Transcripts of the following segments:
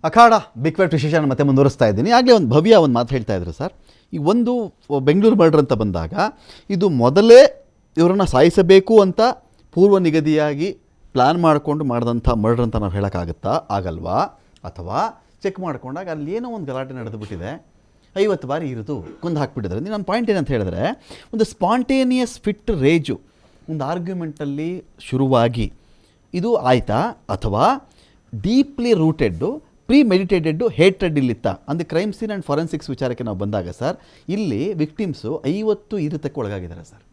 ಅಖಾಡ big fat ವಿಶೇಷನ ಮತ್ತೆ ಮುಂದುವರಿಸ್ತಾ ಇದ್ದೀನಿ. ಆಗಲೇ ಒಂದು ಭವ್ಯ ಒಂದು ಮಾತು ಹೇಳ್ತಾ ಇದ್ರು ಸರ್. ಈ ಒಂದು ಬೆಂಗಳೂರು ಮರ್ಡರ್ ಅಂತ ಬಂದಾಗ ಇದು ಮೊದಲೇ ಇವರನ್ನು ಸಾಯಿಸಬೇಕು ಅಂತ ಪೂರ್ವ ನಿಗದಿಯಾಗಿ ಪ್ಲ್ಯಾನ್ ಮಾಡಿಕೊಂಡು ಮಾಡಿದಂಥ ಮರ್ಡರ್ ಅಂತ ನಾವು ಹೇಳೋಕ್ಕಾಗುತ್ತಾ? ಆಗಲ್ವಾ? ಅಥವಾ ಚೆಕ್ ಮಾಡ್ಕೊಂಡಾಗ ಅಲ್ಲಿ ಏನೋ ಒಂದು ಗಲಾಟೆ ನಡೆದುಬಿಟ್ಟಿದೆ, 50 ಬಾರಿ ಇರೋದು ಕೊಂದು ಹಾಕ್ಬಿಟ್ಟಿದ್ರೆ. ನನ್ನ ಪಾಯಿಂಟ್ ಏನಂತ ಹೇಳಿದ್ರೆ, ಒಂದು ಸ್ಪಾಂಟೇನಿಯಸ್ ಫಿಟ್ ರೇಜು ಒಂದು ಆರ್ಗ್ಯುಮೆಂಟಲ್ಲಿ ಶುರುವಾಗಿ ಇದು ಆಯಿತಾ, ಅಥವಾ ಡೀಪ್ಲಿ ರೂಟೆಡ್ಡು ಪ್ರೀ ಮೆಡಿಟೇಟೆಡ್ಡು ಹೇಟ್ರೆಡ್ ಇಲ್ಲಿತ್ತ? ಅಂದರೆ ಕ್ರೈಮ್ ಸೀನ್ ಆ್ಯಂಡ್ ಫಾರೆನ್ಸಿಕ್ಸ್ ವಿಚಾರಕ್ಕೆ ನಾವು ಬಂದಾಗ ಸರ್, ಇಲ್ಲಿ ವಿಕ್ಟಿಮ್ಸು 50 ಇರುತ್ತಕ್ಕೆ ಒಳಗಾಗಿದ್ದಾರೆ ಸರ್.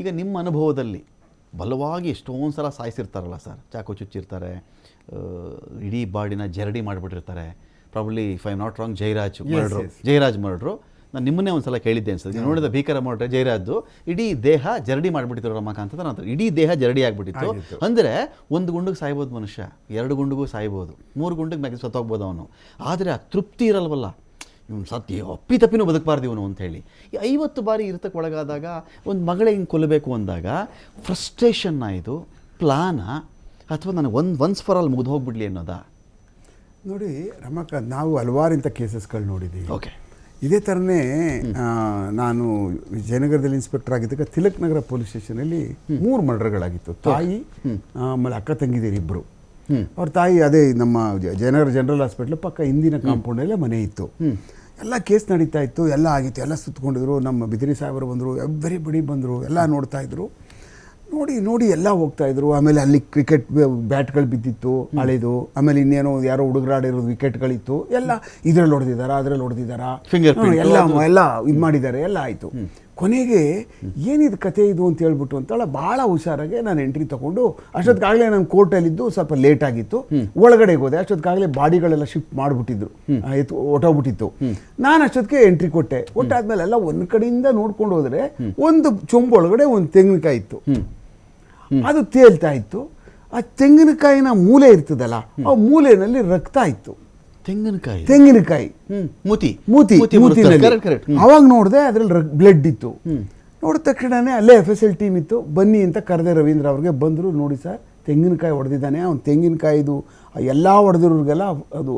ಈಗ ನಿಮ್ಮ ಅನುಭವದಲ್ಲಿ ಬಲವಾಗಿ ಎಷ್ಟೊಂದು ಸಲ ಸಾಯಿಸಿರ್ತಾರಲ್ಲ ಸರ್, ಚಾಕು ಚುಚ್ಚಿರ್ತಾರೆ, ಇಡೀ ಬಾಡಿನ ಜರಡಿ ಮಾಡಿಬಿಟ್ಟಿರ್ತಾರೆ. Probably if I am not wrong Jayaraj murder ನಾನು ನಿಮ್ಮನ್ನೇ ಒಂದು ಸಲ ಕೇಳಿದ್ದೆ ಅನ್ಸುತ್ತೆ. ನೋಡಿದ ಭೀಕರ ಮರ್ಡ್ರೆ ಜಯರಾಜ್ದು ಇಡೀ ದೇಹ ಜರಡಿ ಮಾಡಿಬಿಟ್ಟಿದ್ರು ರಮಾಕಾಂತ್ ಅಂತ. ನಂತರ ಇಡೀ ದೇಹ ಜರಡಿ ಆಗಿಬಿಟ್ಟಿತ್ತು. ಅಂದರೆ 1 ಗುಂಡಿಗೆ ಸಾಯ್ಬೋದು ಮನುಷ್ಯ, 2 ಗುಂಡಿಗೂ ಸಾಯ್ಬೋದು, 3 ಗುಂಡಿಗೆ ಮ್ಯಾಗೆ ಸತ್ತೋಗ್ಬೋದು ಅವನು. ಆದರೆ ಆ ತೃಪ್ತಿ ಇರಲ್ವಲ್ಲ, ಇವನು ಸತ್ಯ ಅಪ್ಪಿತಪ್ಪಿನೂ ಬದುಕಬಾರ್ದು ಇವನು ಅಂಥೇಳಿ. ಈ 50 ಬಾರಿ ಇರ್ತಕ್ಕೆ ಒಳಗಾದಾಗ ಒಂದು ಮಗಳೇ ಹಿಂಗೆ ಕೊಲ್ಲಬೇಕು ಅಂದಾಗ ಫ್ರಸ್ಟ್ರೇಷನ್ನ, ಇದು ಪ್ಲಾನಾ, ಅಥವಾ ನನಗೆ ಒನ್ಸ್ ಫಾರ್ ಆಲ್ ಮುಗಿದು ಹೋಗ್ಬಿಡ್ಲಿ ಅನ್ನೋದಾ? ನೋಡಿ ರಮಾಕಾಂತ್, ನಾವು ಹಲವಾರು ಇಂಥ ಕೇಸಸ್ಗಳು ನೋಡಿದ್ದೀವಿ. ಓಕೆ, ಇದೇ ಥರನೇ ನಾನು ಜಯನಗರದಲ್ಲಿ ಇನ್ಸ್ಪೆಕ್ಟರ್ ಆಗಿದ್ದಾಗ ತಿಲಕ್ ನಗರ ಪೊಲೀಸ್ ಸ್ಟೇಷನಲ್ಲಿ 3 ಮರ್ಡರ್ಗಳಾಗಿತ್ತು. ತಾಯಿ ಆಮೇಲೆ ಅಕ್ಕ ತಂಗಿದಿರು ಇಬ್ಬರು. ಅವ್ರ ತಾಯಿ ಅದೇ ನಮ್ಮ ಜಯನಗರ ಜನರಲ್ ಹಾಸ್ಪಿಟ್ಲ್ ಪಕ್ಕ ಹಿಂದಿನ ಕಾಂಪೌಂಡಲ್ಲೇ ಮನೆ ಇತ್ತು. ಎಲ್ಲ ಕೇಸ್ ನಡೀತಾ ಇತ್ತು, ಎಲ್ಲ ಆಗಿತ್ತು, ಎಲ್ಲ ಸುತ್ತಕೊಂಡಿದ್ರು. ನಮ್ಮ ಬಿದಿರಿ ಸಾಹೇಬರು ಬಂದರು, ಎವ್ರಿಬಡಿ ಬಂದರು, ಎಲ್ಲ ನೋಡ್ತಾಯಿದ್ರು. ನೋಡಿ ಎಲ್ಲ ಹೋಗ್ತಾಯಿದ್ರು. ಆಮೇಲೆ ಅಲ್ಲಿ ಕ್ರಿಕೆಟ್ ಬ್ಯಾಟ್ಗಳು ಬಿದ್ದಿತ್ತು ಹಳೆದು. ಆಮೇಲೆ ಇನ್ನೇನೋ ಯಾರೋ ಹುಡುಗರಾಡಿರೋದು ವಿಕೆಟ್ಗಳಿತ್ತು. ಎಲ್ಲ ಇದರಲ್ಲಿ ಹೊಡೆದಿದ್ದಾರಾ, ಅದರಲ್ಲಿ ಹೊಡೆದಿದ್ದಾರಾ, ಎಲ್ಲ ಇದು ಮಾಡಿದ್ದಾರೆ, ಎಲ್ಲ ಆಯಿತು. ಕೊನೆಗೆ ಏನಿದು ಕತೆ ಇದು ಅಂತ ಹೇಳ್ಬಿಟ್ಟು ಅಂತೇಳಿ ಭಾಳ ಹುಷಾರಾಗಿ ನಾನು ಎಂಟ್ರಿ ತೊಗೊಂಡು, ಅಷ್ಟೊತ್ತಿಗಾಗಲೇ ನಾನು ಕೋರ್ಟಲ್ಲಿದ್ದು ಸ್ವಲ್ಪ ಲೇಟ್ ಆಗಿತ್ತು, ಒಳಗಡೆಗೆ ಹೋದೆ. ಅಷ್ಟೊತ್ತಿಗಾಗಲೇ ಬಾಡಿಗಳೆಲ್ಲ ಶಿಫ್ಟ್ ಮಾಡಿಬಿಟ್ಟಿದ್ರು, ಹೊಟ್ಟೋಗ್ಬಿಟ್ಟಿತ್ತು. ನಾನು ಅಷ್ಟೊತ್ತಿಗೆ ಎಂಟ್ರಿ ಕೊಟ್ಟೆ. ಕೊಟ್ಟಾದ್ಮೇಲೆ ಎಲ್ಲ ಒಂದು ಕಡೆಯಿಂದ ನೋಡ್ಕೊಂಡು ಹೋದರೆ ಒಂದು ಚೊಂಬೊಳಗಡೆ ಒಂದು ತೆಂಗಿನಕಾಯಿ ಇತ್ತು, ಅದು ತೇಲ್ತಾ ಇತ್ತು. ಆ ತೆಂಗಿನಕಾಯಿನ ಮೂಲೆ ಇರ್ತದಲ್ಲ, ಆ ಮೂಲೆಯಲ್ಲಿ ರಕ್ತ ಇತ್ತು. ತೆಂಗಿನಕಾಯಿ ಅವಾಗ ನೋಡಿದೆ, ಅದ್ರಲ್ಲಿ ಬ್ಲಡ್ ಇತ್ತು. ನೋಡಿದ ತಕ್ಷಣನೇ ಅಲ್ಲೇ FSL ಟೀಮ್ ಇತ್ತು, ಬನ್ನಿ ಅಂತ ಕರೆದೆ. ರವೀಂದ್ರ ಅವ್ರಿಗೆ ಬಂದರು. ನೋಡಿ ಸರ್, ತೆಂಗಿನಕಾಯಿ ಹೊಡೆದಿದ್ದಾನೆ, ಅವ್ನು ತೆಂಗಿನಕಾಯಿದು ಎಲ್ಲ ಹೊಡೆದಿರೋರಿಗೆಲ್ಲ ಅದು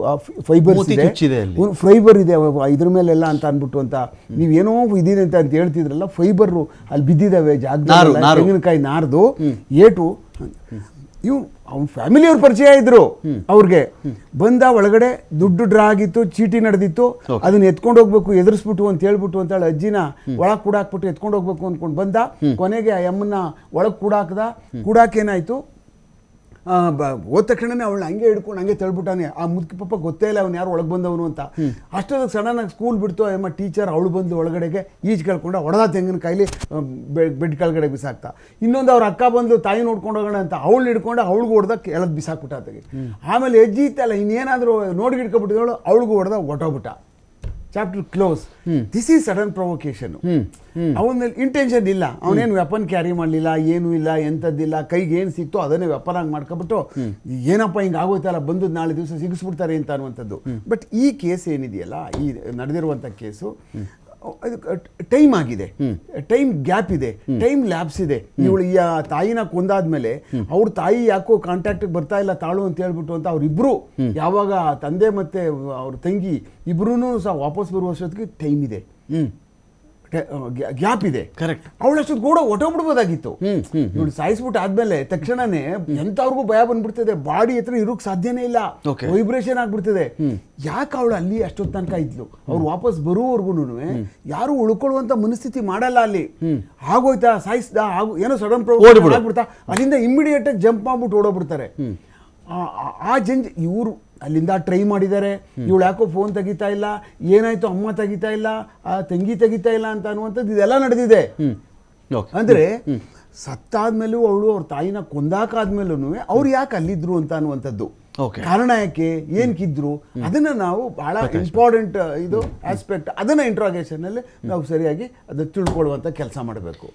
ಫೈಬರ್ಸ್ ಇದೆ, ಫೈಬರ್ ಇದೆ ಇದ್ರ ಮೇಲೆಲ್ಲ ಅಂತ ಅಂದ್ಬಿಟ್ಟು ಅಂತ ನೀವೇನೋ ಇದಿದೆ ಅಂತ ಹೇಳ್ತಿದ್ರಲ್ಲ, ಫೈಬರು ಅಲ್ಲಿ ಬಿದ್ದಿದ್ದಾವೆ ಜಾಗದಲ್ಲಿ, ತೆಂಗಿನಕಾಯಿ ನಾರ್ದು ಏಟು. ಇವ್ನು ಅವ್ನ ಫ್ಯಾಮಿಲಿಯವ್ರ ಪರಿಚಯ ಇದ್ರು. ಅವ್ರಿಗೆ ಬಂದ ಒಳಗಡೆ ದುಡ್ಡು ಡ್ರಾ ಆಗಿತ್ತು, ಚೀಟಿ ನಡೆದಿತ್ತು, ಅದನ್ನ ಎತ್ಕೊಂಡು ಹೋಗ್ಬೇಕು, ಎದುರಿಸ್ಬಿಟ್ಟು ಅಂತ ಹೇಳ್ಬಿಟ್ಟು ಅಂತೇಳಿ ಅಜ್ಜಿನ ಒಳಗೆ ಕೂಡಾಕ್ಬಿಟ್ಟು ಎತ್ಕೊಂಡು ಹೋಗ್ಬೇಕು ಅಂದ್ಕೊಂಡು ಬಂದ. ಕೊನೆಗೆ ಆ ಅಮ್ಮನ್ನ ಒಳಗೆ ಕೂಡಾಕೇನಾಯ್ತು, ಹೋದ ತಕ್ಷಣನೇ ಅವಳನ್ನ ಹಂಗೆ ಹಿಡ್ಕೊಂಡು ಹಂಗೆ ತಳ್ಬಿಟ್ಟಾನೆ. ಆ ಮುದುಕಿ ಪಾಪ ಗೊತ್ತೇ ಇಲ್ಲ ಅವ್ನು ಯಾರು ಒಳಗೆ ಬಂದವನು ಅಂತ. ಅಷ್ಟೊಂದು ಸಡನ್ನಾಗಿ ಸ್ಕೂಲ್ ಬಿಡ್ತು. ಅಮ್ಮ ಟೀಚರ್ ಅವಳು ಬಂದು ಒಳಗಡೆಗೆ ಈಜು ಕೇಳ್ಕೊಂಡು ಹೊಡೆದ ತೆಂಗಿನಕಾಯಿಲಿ ಬೆಡ್ ಕೆಳಗಡೆ ಬಿಸಾಕ್ತಾ. ಇನ್ನೊಂದು ಅವ್ರ ಅಕ್ಕ ಬಂದು ತಾಯಿ ನೋಡ್ಕೊಂಡು ಹೋಗೋಣ ಅಂತ ಅವಳು ಹಿಡ್ಕೊಂಡು ಅವಳಿಗೂ ಹೊಡೆದ ಎಳದ್ ಬಿಸಾಕ್ಬಿಟ್ಟ ಆತಗೆ. ಆಮೇಲೆ ಹೆಜ್ಜೆ ಇತ್ತಲ್ಲ, ಇನ್ನೇನಾದರೂ ನೋಡಿ ಹಿಡ್ಕೊಬಿಟ್ಟಿದವಳು, ಅವಳಿಗೂ ಹೊಡೆದ ಹೊಟ್ಟೋಗ್ಬಿಟ್ಟ. Chapter close. This is sudden provocation. ಅವನ ಇಂಟೆನ್ಷನ್ ಇಲ್ಲ, ಅವನೇನು ವೆಪನ್ ಕ್ಯಾರಿ ಮಾಡಲಿಲ್ಲ, ಏನೂ ಇಲ್ಲ, ಎಂಥದ್ದಿಲ್ಲ. ಕೈಗೆ ಏನು ಸಿಕ್ತೋ ಅದನ್ನೇ ವೆಪನ್ ಆಗಿ ಮಾಡ್ಕೊಬಿಟ್ಟು ಏನಪ್ಪ ಹಿಂಗೆ ಆಗೋಯ್ತಲ್ಲ, ಬಂದು ನಾಳೆ ದಿವಸ ಸಿಗಿಸ್ಬಿಡ್ತಾರೆ ಅಂತ ಅನ್ನುವಂಥದ್ದು. ಬಟ್ ಈ ಕೇಸ್ ಏನಿದೆಯಲ್ಲ, ಈ ನಡೆದಿರುವಂಥ ಕೇಸು, ಟೈಮ್ ಆಗಿದೆ, ಟೈಮ್ ಗ್ಯಾಪ್ ಇದೆ, ಟೈಮ್ ಲ್ಯಾಬ್ಸ್ ಇದೆ. ಇವಳು ಈ ತಾಯಿನ ಕೊಂದಾದ್ಮೇಲೆ ಅವ್ರ ತಾಯಿ ಯಾಕೋ ಕಾಂಟ್ಯಾಕ್ಟಿಗೆ ಬರ್ತಾ ಇಲ್ಲ ತಾಳು ಅಂತ ಹೇಳ್ಬಿಟ್ಟು ಅಂತ ಅವ್ರಿಬ್ರು, ಯಾವಾಗ ತಂದೆ ಮತ್ತೆ ಅವ್ರ ತಂಗಿ ಇಬ್ರು ಸಹ ವಾಪಸ್ ಬರುವಷ್ಟೊತ್ತಿಗೆ ಟೈಮ್ ಇದೆ, ಗ್ಯಾಪ್ ಇದೆ. ಕರೆಕ್ಟ್. ಅವಳಷ್ಟೊತ್ತು ಕೂಡ ಹೊಟ್ಟೋಗ್ಬಿಡ್ಬೋದಾಗಿತ್ತು. ಇವಳು ಸಾಯಿಸ್ಬಿಟ್ಟು ಆದ್ಮೇಲೆ ತಕ್ಷಣನೇ ಎಂಥವ್ರಿಗೂ ಭಯ ಬಂದ್ಬಿಡ್ತದೆ, ಬಾಡಿ ಹತ್ರ ಇರೋಕ್ ಸಾಧ್ಯನೇ ಇಲ್ಲ, ವೈಬ್ರೇಷನ್ ಆಗ್ಬಿಡ್ತದೆ. ಯಾಕೆ ಅವಳು ಅಲ್ಲಿ ಅಷ್ಟೊತ್ತು ತನಕ ಇದ್ಲು? ಅವ್ರು ವಾಪಸ್ ಬರುವವರೆಗೂ ಯಾರು ಉಳ್ಕೊಳ್ಳುವಂತ ಮನಸ್ಥಿತಿ ಮಾಡಲ್ಲ ಅಲ್ಲಿ. ಆಗೋಯ್ತಾ, ಸಾಯಿಸ್ದ, ಏನೋ ಸಡನ್ ಪ್ರಾಬ್ಲಮ್ ಆಗ್ಬಿಡ್ತಾ, ಅಲ್ಲಿಂದ ಇಮ್ಮಿಡಿಯೇಟ್ ಆಗಿ ಜಂಪ್ ಮಾಡ್ಬಿಟ್ಟು ಓಡೋಗ್ಬಿಡ್ತಾರೆ. ಆ ಇವರು ಅಲ್ಲಿಂದ ಟ್ರೈ ಮಾಡಿದ್ದಾರೆ. ಇವಳು ಯಾಕೋ ಫೋನ್ ತೆಗಿತಾ ಇಲ್ಲ, ಏನಾಯ್ತು ಅಮ್ಮ ತೆಗಿತಾ ಇಲ್ಲ, ಆ ತಂಗಿ ತೆಗಿತಾ ಇಲ್ಲ ಅಂತ ಅನ್ನುವಂಥದ್ದು ಇದೆಲ್ಲ ನಡೆದಿದೆ. ಅಂದ್ರೆ ಸತ್ತಾದ್ಮೇಲೂ ಅವಳು ಅವ್ರ ತಾಯಿನ ಕೊಂದಾಕಾದ್ಮೇಲೂ ಅವ್ರು ಯಾಕೆ ಅಲ್ಲಿದ್ರು ಅಂತ ಅನ್ನುವಂಥದ್ದು, ಕಾರಣ ಯಾಕೆ, ಏನಕ್ಕಿದ್ರು, ಅದನ್ನ ನಾವು ಬಹಳ ಇಂಪಾರ್ಟೆಂಟ್ ಇದು ಆಸ್ಪೆಕ್ಟ್, ಅದನ್ನ ಇಂಟ್ರಾಗೇಷನ್ ಅಲ್ಲಿ ನಾವು ಸರಿಯಾಗಿ ಅದು ತಿಳ್ಕೊಳ್ಳುವಂತ ಕೆಲಸ ಮಾಡಬೇಕು.